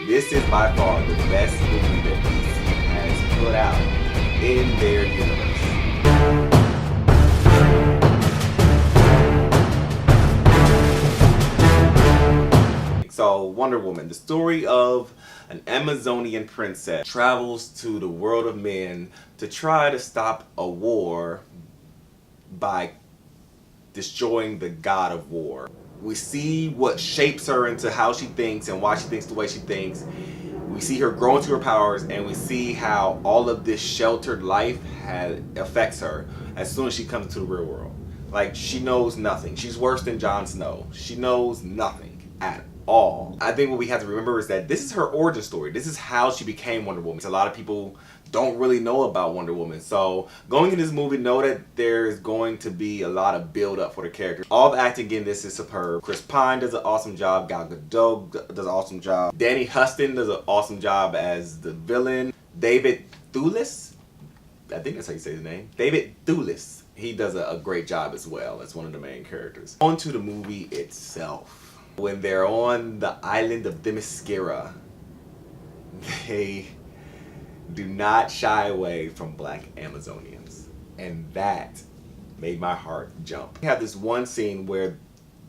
This is by far the best movie that DC has put out in their universe. So, Wonder Woman, the story of an Amazonian princess travels to the world of men to try to stop a war by destroying the god of war. We see what shapes her into how she thinks and why she thinks the way she thinks. We see her grow into her powers, and we see how all of this sheltered life affects her as soon as she comes into the real world. Like, she knows nothing. She's worse than Jon Snow. She knows nothing at all. I think what we have to remember is that this is her origin story. This is how she became Wonder Woman. A lot of people don't really know about Wonder Woman. So going in this movie, know that there's going to be a lot of build up for the character. All the acting in this is superb. Chris Pine does an awesome job. Gal Gadot does an awesome job. Danny Huston does an awesome job as the villain. David Thewlis, I think that's how you say his name. David Thewlis. He does a great job as well as one of the main characters. On to the movie itself. When they're on the island of Themyscira, they do not shy away from black Amazonians. And that made my heart jump. We have this one scene where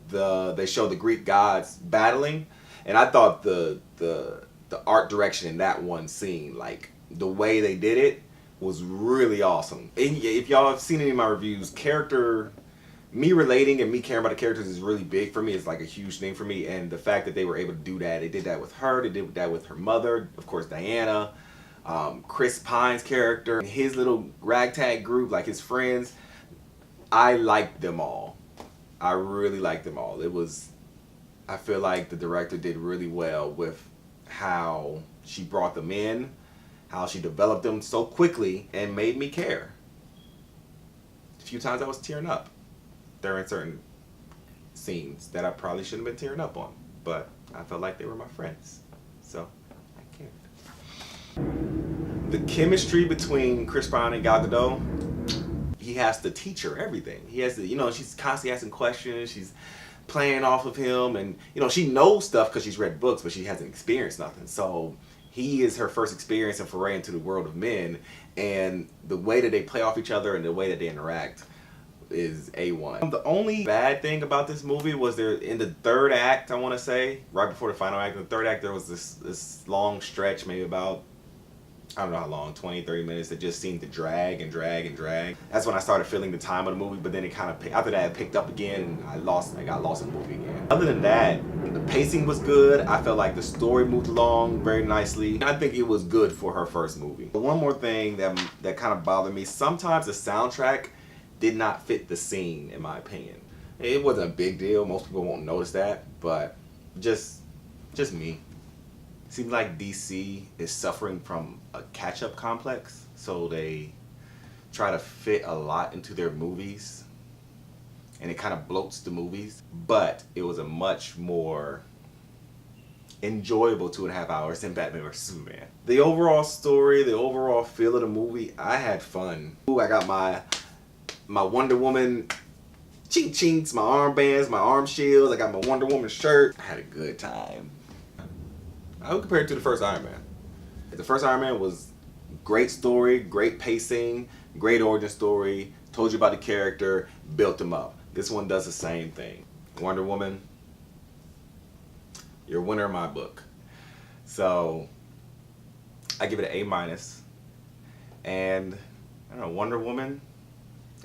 they show the Greek gods battling, and I thought the art direction in that one scene, like the way they did it, was really awesome. And if y'all have seen any of my reviews, me relating and me caring about the characters is really big for me. It's like a huge thing for me, and the fact that they were able to do that, they did that with her, they did that with her mother, of course Diana, Chris Pine's character, his little ragtag group, like his friends. I liked them all. I really liked them all. I feel like the director did really well with how she brought them in, how she developed them so quickly and made me care. A few times I was tearing up during certain scenes that I probably shouldn't have been tearing up on, but I felt like they were my friends, so I cared. The chemistry between Chris Pine and Gal Gadot, he has to teach her everything. He has to, she's constantly asking questions, she's playing off of him, and she knows stuff because she's read books, but she hasn't experienced nothing. So he is her first experience and foray into the world of men, and the way that they play off each other and the way that they interact is A1. The only bad thing about this movie was there in the third act, I want to say, right before the final act, in the third act, there was this long stretch, maybe about, I don't know how long, 20, 30 minutes, that just seemed to drag and drag and drag. That's when I started feeling the time of the movie, but then it kind of, after that, it picked up again, and I got lost in the movie again. Other than that, the pacing was good. I felt like the story moved along very nicely. I think it was good for her first movie. But one more thing that kind of bothered me, sometimes the soundtrack did not fit the scene, in my opinion. It wasn't a big deal. Most people won't notice that, but just me. It seems like DC is suffering from a catch-up complex, so they try to fit a lot into their movies, and it kind of bloats the movies. But it was a much more enjoyable 2.5 hours than Batman vs Superman. The overall story, the overall feel of the movie, I had fun. Ooh, I got my Wonder Woman chink chinks, my armbands, my arm shields. I got my Wonder Woman shirt. I had a good time. I would compare it to the first Iron Man. The first Iron Man was great story, great pacing, great origin story, told you about the character, built him up. This one does the same thing. Wonder Woman, you're a winner in my book. So I give it an A-. And I don't know, Wonder Woman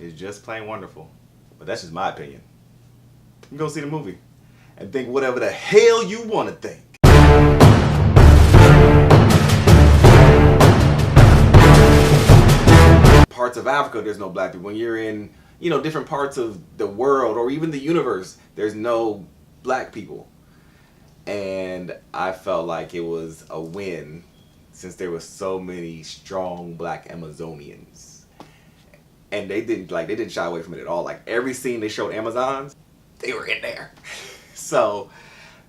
is just plain wonderful. But that's just my opinion. You can go see the movie and think whatever the hell you want to think. Parts of Africa, there's no black people. When you're in, different parts of the world or even the universe, there's no black people. And I felt like it was a win since there were so many strong black Amazonians. And they didn't shy away from it at all. Like, every scene they showed Amazons, they were in there. So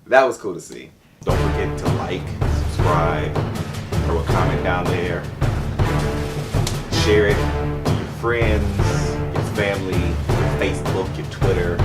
that was cool to see. Don't forget to like, subscribe, throw a comment down there, share it to your friends, your family, your Facebook, your Twitter.